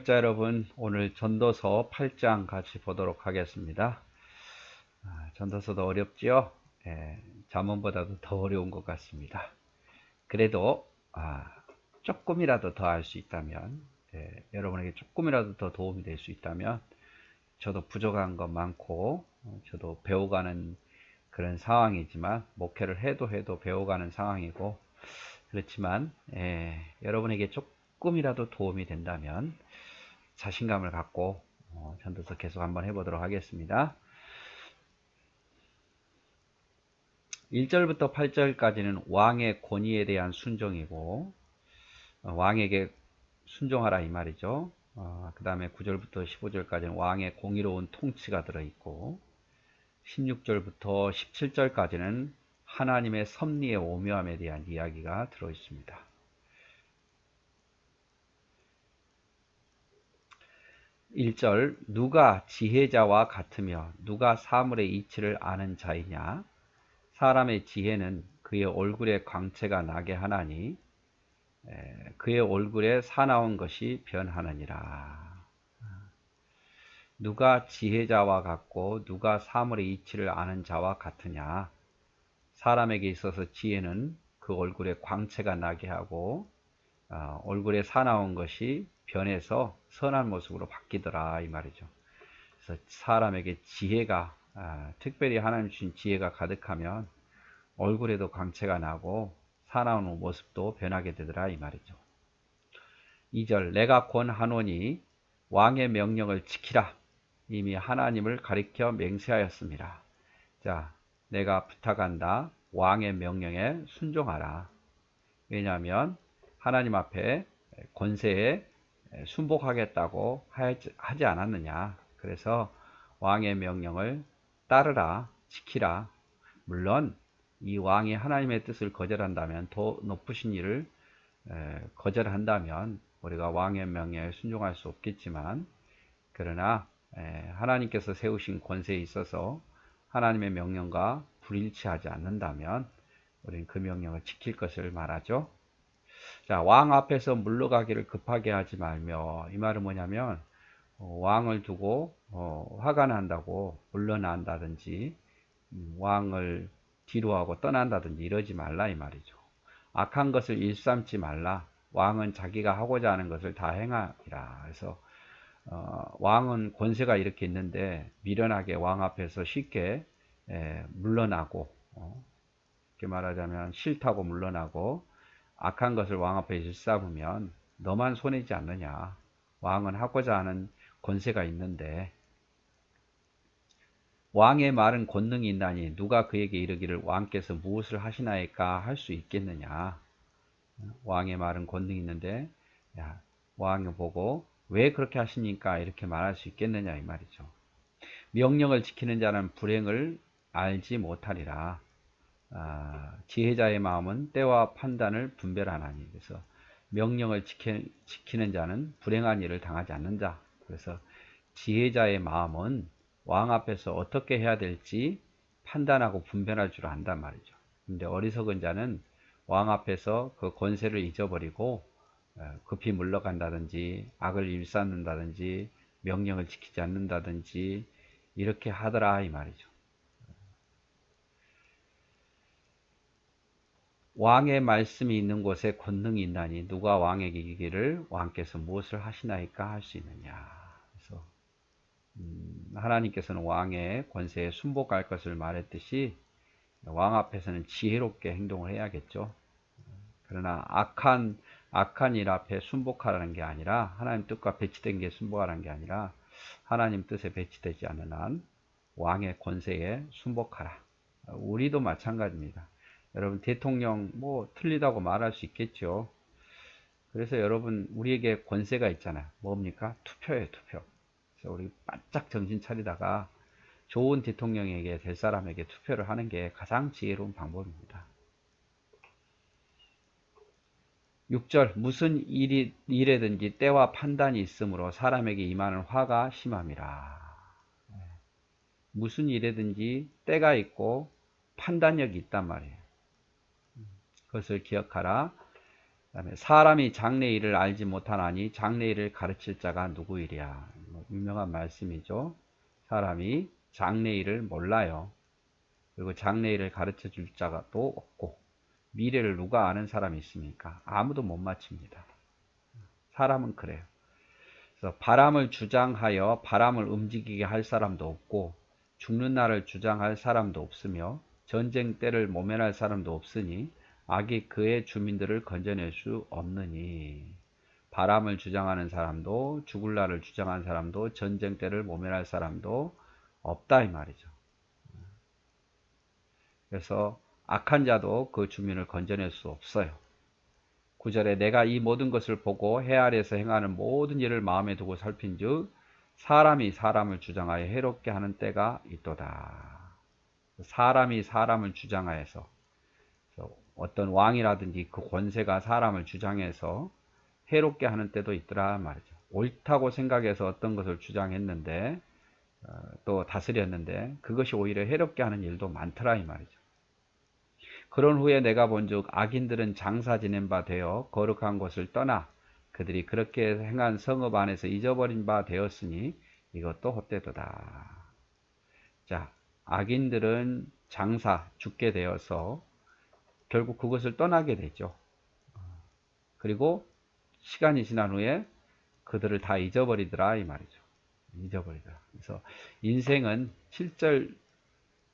시청자 여러분, 오늘 전도서 8장 같이 보도록 하겠습니다. 전도서도 어렵지요? 잠언보다도 더 어려운 것 같습니다. 그래도 조금이라도 더 알 수 있다면, 여러분에게 조금이라도 더 도움이 될 수 있다면, 저도 부족한 것 많고 저도 배워가는 그런 상황이지만, 목회를 해도 배워가는 상황이고, 그렇지만 여러분에게 조금이라도 도움이 된다면 자신감을 갖고 전도서 계속 한번 해보도록 하겠습니다. 1절부터 8절까지는 왕의 권위에 대한 순종이고, 왕에게 순종하라 이 말이죠. 그 다음에 9절부터 15절까지는 왕의 공의로운 통치가 들어있고, 16절부터 17절까지는 하나님의 섭리의 오묘함에 대한 이야기가 들어있습니다. 1절, 누가 지혜자와 같으며 누가 사물의 이치를 아는 자이냐? 사람의 지혜는 그의 얼굴에 광채가 나게 하나니 그의 얼굴에 사나운 것이 변하느니라. 누가 지혜자와 같고 누가 사물의 이치를 아는 자와 같으냐? 사람에게 있어서 지혜는 그 얼굴에 광채가 나게 하고 얼굴에 사나운 것이 변해서 선한 모습으로 바뀌더라 이 말이죠. 그래서 사람에게 지혜가 특별히 하나님 주신 지혜가 가득하면 얼굴에도 광채가 나고 사나운 모습도 변하게 되더라 이 말이죠. 2절, 내가 권하노니 왕의 명령을 지키라. 이미 하나님을 가리켜 맹세하였습니다. 자, 내가 부탁한다. 왕의 명령에 순종하라. 왜냐하면 하나님 앞에 권세에 순복하겠다고 하지 않았느냐. 그래서 왕의 명령을 따르라, 지키라. 물론 이 왕이 하나님의 뜻을 거절한다면, 더 높으신 일을 거절한다면 우리가 왕의 명령에 순종할 수 없겠지만, 그러나 하나님께서 세우신 권세에 있어서 하나님의 명령과 불일치하지 않는다면 우리는 그 명령을 지킬 것을 말하죠. 자, 왕 앞에서 물러가기를 급하게 하지 말며, 이 말은 뭐냐면 왕을 두고 화가 난다고 물러난다든지 왕을 뒤로하고 떠난다든지 이러지 말라 이 말이죠. 악한 것을 일삼지 말라. 왕은 자기가 하고자 하는 것을 다 행하리라. 그래서 왕은 권세가 이렇게 있는데 미련하게 왕 앞에서 쉽게 물러나고, 이렇게 말하자면 싫다고 물러나고 악한 것을 왕 앞에 일삼으면 너만 손해지 않느냐. 왕은 하고자 하는 권세가 있는데, 왕의 말은 권능이 있나니 누가 그에게 이르기를 왕께서 무엇을 하시나이까 할 수 있겠느냐. 왕의 말은 권능이 있는데 왕이 보고 왜 그렇게 하십니까 이렇게 말할 수 있겠느냐 이 말이죠. 명령을 지키는 자는 불행을 알지 못하리라. 지혜자의 마음은 때와 판단을 분별하나니. 그래서 명령을 지키는 자는 불행한 일을 당하지 않는 자. 그래서 지혜자의 마음은 왕 앞에서 어떻게 해야 될지 판단하고 분별할 줄 안단 말이죠. 근데 어리석은 자는 왕 앞에서 그 권세를 잊어버리고 급히 물러간다든지 악을 일삼는다든지 명령을 지키지 않는다든지 이렇게 하더라 이 말이죠. 왕의 말씀이 있는 곳에 권능이 있나니 누가 왕에게 이르기를 왕께서 무엇을 하시나이까 할 수 있느냐. 그래서 하나님께서는 왕의 권세에 순복할 것을 말했듯이 왕 앞에서는 지혜롭게 행동을 해야겠죠. 그러나 악한 일 앞에 순복하라는 게 아니라, 하나님 뜻과 배치된 게 순복하라는 게 아니라 하나님 뜻에 배치되지 않는 한 왕의 권세에 순복하라. 우리도 마찬가지입니다. 여러분, 대통령 뭐 틀리다고 말할 수 있겠죠. 그래서 여러분, 우리에게 권세가 있잖아요. 뭡니까? 투표예요, 투표. 그래서 우리 바짝 정신 차리다가 좋은 대통령에게, 될 사람에게 투표를 하는 게 가장 지혜로운 방법입니다. 6절, 무슨 일에든지 때와 판단이 있으므로 사람에게 임하는 화가 심함이라. 무슨 일에든지 때가 있고 판단력이 있단 말이에요. 그것을 기억하라. 그다음에 사람이 장래 일을 알지 못하나니 장래 일을 가르칠 자가 누구이랴. 유명한 말씀이죠. 사람이 장래 일을 몰라요. 그리고 장래 일을 가르쳐 줄 자가 또 없고, 미래를 누가 아는 사람이 있습니까? 아무도 못 맞춥니다. 사람은 그래요. 그래서 바람을 주장하여 바람을 움직이게 할 사람도 없고, 죽는 날을 주장할 사람도 없으며, 전쟁 때를 모면할 사람도 없으니 악이 그의 주민들을 건져낼 수 없느니. 바람을 주장하는 사람도, 죽을 날을 주장하는 사람도, 전쟁 때를 모면할 사람도 없다 이 말이죠. 그래서 악한 자도 그 주민을 건져낼 수 없어요. 9절에 내가 이 모든 것을 보고 해 아래에서 행하는 모든 일을 마음에 두고 살핀즉 사람이 사람을 주장하여 해롭게 하는 때가 있도다. 사람이 사람을 주장하여서, 어떤 왕이라든지 그 권세가 사람을 주장해서 해롭게 하는 때도 있더라 말이죠. 옳다고 생각해서 어떤 것을 주장했는데, 또 다스렸는데 그것이 오히려 해롭게 하는 일도 많더라 이 말이죠. 그런 후에 내가 본즉 악인들은 장사 지낸 바 되어 거룩한 곳을 떠나 그들이 그렇게 행한 성읍 안에서 잊어버린 바 되었으니 이것도 헛되도다. 자, 악인들은 장사 죽게 되어서 결국 그것을 떠나게 되죠. 그리고 시간이 지난 후에 그들을 다 잊어버리더라 이 말이죠. 잊어버리더라. 그래서 인생은 7절이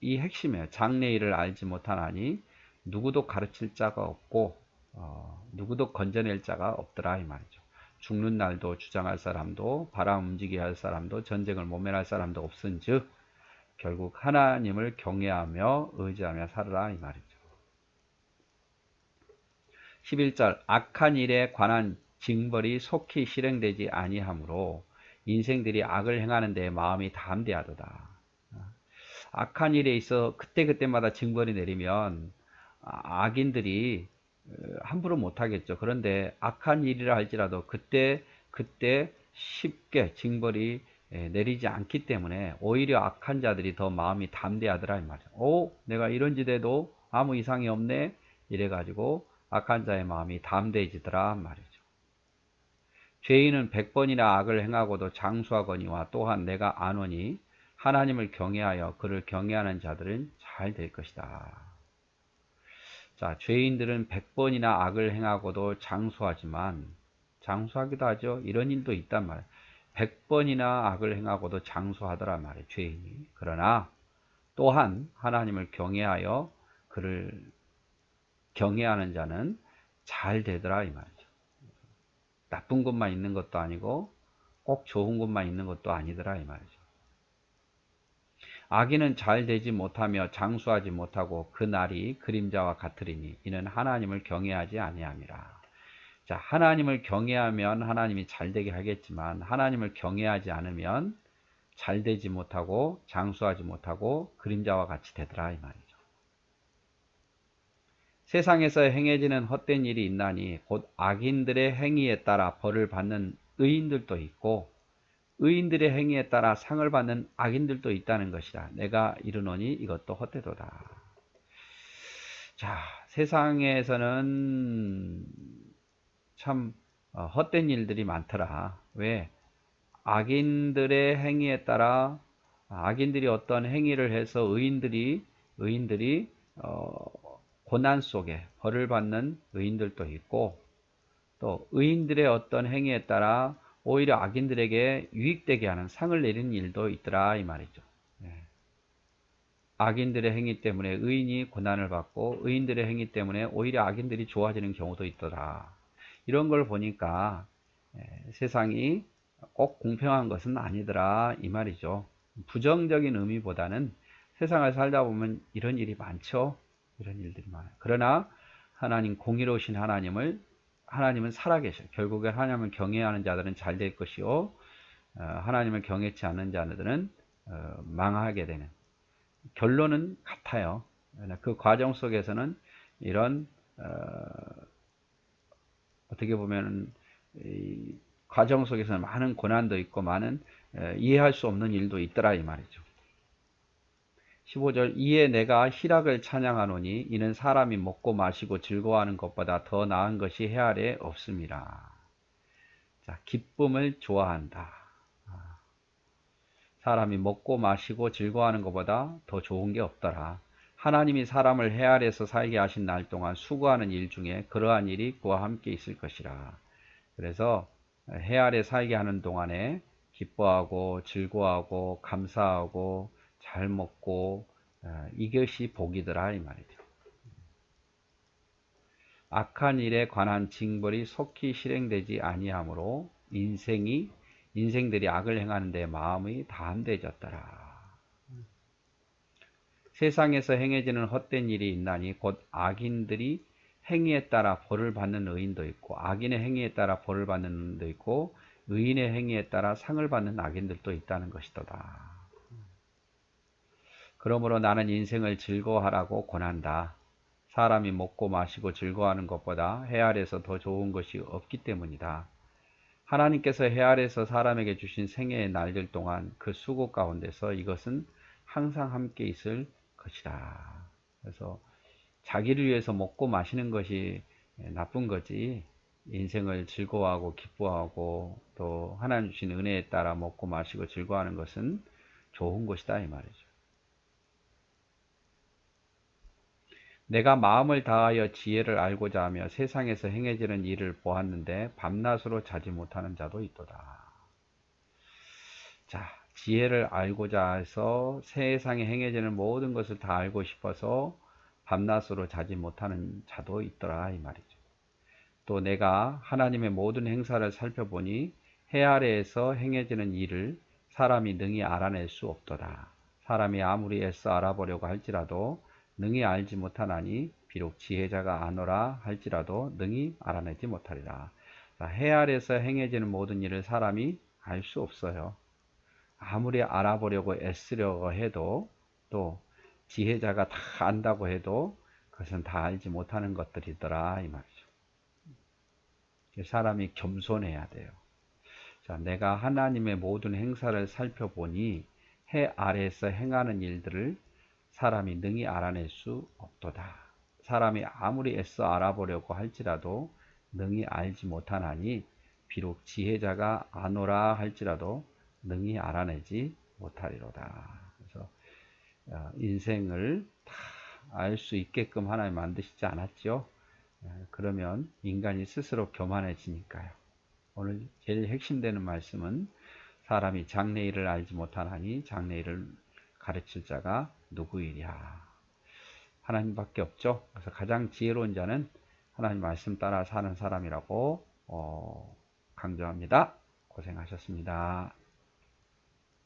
핵심이에요. 장래 일을 알지 못하나니 누구도 가르칠 자가 없고 누구도 건져낼 자가 없더라 이 말이죠. 죽는 날도 주장할 사람도 바람 움직이게 할 사람도 전쟁을 모면할 사람도 없은즉 결국 하나님을 경외하며 의지하며 살으라 이 말이죠. 11절 악한 일에 관한 징벌이 속히 실행되지 아니하므로 인생들이 악을 행하는 데 마음이 담대하도다. 악한 일에 있어 그때그때마다 징벌이 내리면 악인들이 함부로 못하겠죠. 그런데 악한 일이라 할지라도 그때 쉽게 징벌이 내리지 않기 때문에 오히려 악한 자들이 더 마음이 담대하더라 이 말이죠. 내가 이런 짓에도 아무 이상이 없네 이래가지고 악한 자의 마음이 담대해지더라 말이죠. 죄인은 100번이나 악을 행하고도 장수하거니와 또한 내가 아노니 하나님을 경외하여 그를 경외하는 자들은 잘 될 것이다. 자, 죄인들은 100번이나 악을 행하고도 장수하지만, 장수하기도 하죠. 이런 일도 있단 말이에요. 100번이나 악을 행하고도 장수하더라 말이에요, 죄인이. 그러나 또한 하나님을 경외하여 그를 경외하는 자는 잘 되더라 이 말이죠. 나쁜 것만 있는 것도 아니고 꼭 좋은 것만 있는 것도 아니더라 이 말이죠. 악인은 잘 되지 못하며 장수하지 못하고 그 날이 그림자와 같으리니 이는 하나님을 경외하지 아니함이라. 자, 하나님을 경외하면 하나님이 잘 되게 하겠지만 하나님을 경외하지 않으면 잘 되지 못하고 장수하지 못하고 그림자와 같이 되더라 이 말이죠. 세상에서 행해지는 헛된 일이 있나니 곧 악인들의 행위에 따라 벌을 받는 의인들도 있고 의인들의 행위에 따라 상을 받는 악인들도 있다는 것이라. 내가 이르노니 이것도 헛되도다. 자, 세상에서는 참 헛된 일들이 많더라. 왜? 악인들의 행위에 따라 악인들이 어떤 행위를 해서 의인들이 고난 속에 벌을 받는 의인들도 있고 또 의인들의 어떤 행위에 따라 오히려 악인들에게 유익되게 하는 상을 내리는 일도 있더라 이 말이죠. 악인들의 행위 때문에 의인이 고난을 받고 의인들의 행위 때문에 오히려 악인들이 좋아지는 경우도 있더라. 이런 걸 보니까 세상이 꼭 공평한 것은 아니더라 이 말이죠. 부정적인 의미보다는 세상을 살다 보면 이런 일이 많죠. 이런 일들이 많아요. 그러나 하나님 공의로우신 하나님은 살아계셔. 결국에 하나님을 경외하는 자들은 잘 될 것이요 하나님을 경외치 않는 자들은 망하게 되는 결론은 같아요. 그 과정 속에서는 이런 어떻게 보면 이 과정 속에서는 많은 고난도 있고 많은 이해할 수 없는 일도 있더라 이 말이죠. 15절 이에 내가 희락을 찬양하노니 이는 사람이 먹고 마시고 즐거워하는 것보다 더 나은 것이 해 아래 없음이라. 자, 기쁨을 좋아한다. 사람이 먹고 마시고 즐거워하는 것보다 더 좋은 게 없더라. 하나님이 사람을 해 아래에서 살게 하신 날 동안 수고하는 일 중에 그러한 일이 그와 함께 있을 것이라. 그래서 해 아래 살게 하는 동안에 기뻐하고 즐거워하고 감사하고 잘 먹고 이것이 복이더라 이 말이죠. 악한 일에 관한 징벌이 속히 실행되지 아니하므로 인생들이 악을 행하는 데 마음이 담대해졌더라. 세상에서 행해지는 헛된 일이 있나니 곧 악인들이 행위에 따라 벌을 받는 의인도 있고 악인의 행위에 따라 벌을 받는 의인도 있고 의인의 행위에 따라 상을 받는 악인들도 있다는 것이도다. 그러므로 나는 인생을 즐거워하라고 권한다. 사람이 먹고 마시고 즐거워하는 것보다 해 아래에서 더 좋은 것이 없기 때문이다. 하나님께서 해 아래에서 사람에게 주신 생애의 날들 동안 그 수고 가운데서 이것은 항상 함께 있을 것이다. 그래서 자기를 위해서 먹고 마시는 것이 나쁜 거지 인생을 즐거워하고 기뻐하고 또 하나님 주신 은혜에 따라 먹고 마시고 즐거워하는 것은 좋은 것이다 이 말이죠. 내가 마음을 다하여 지혜를 알고자 하며 세상에서 행해지는 일을 보았는데 밤낮으로 자지 못하는 자도 있도다. 자, 지혜를 알고자 해서 세상에 행해지는 모든 것을 다 알고 싶어서 밤낮으로 자지 못하는 자도 있더라 이 말이죠. 또 내가 하나님의 모든 행사를 살펴보니 해 아래에서 행해지는 일을 사람이 능히 알아낼 수 없도다. 사람이 아무리 애써 알아보려고 할지라도 능히 알지 못하나니 비록 지혜자가 아노라 할지라도 능히 알아내지 못하리라. 해 아래에서 행해지는 모든 일을 사람이 알 수 없어요. 아무리 알아보려고 애쓰려고 해도 또 지혜자가 다 안다고 해도 그것은 다 알지 못하는 것들이더라 이 말이죠. 사람이 겸손해야 돼요. 자, 내가 하나님의 모든 행사를 살펴보니 해 아래에서 행하는 일들을 사람이 능히 알아낼 수 없도다. 사람이 아무리 애써 알아보려고 할지라도 능히 알지 못하나니 비록 지혜자가 아노라 할지라도 능히 알아내지 못하리로다. 그래서 인생을 다 알 수 있게끔 하나님 만드시지 않았죠. 그러면 인간이 스스로 교만해지니까요. 오늘 제일 핵심되는 말씀은 사람이 장래일을 알지 못하나니 장래일을 가르칠 자가 누구이랴. 하나님밖에 없죠. 그래서 가장 지혜로운 자는 하나님 말씀 따라 사는 사람이라고 강조합니다. 고생하셨습니다.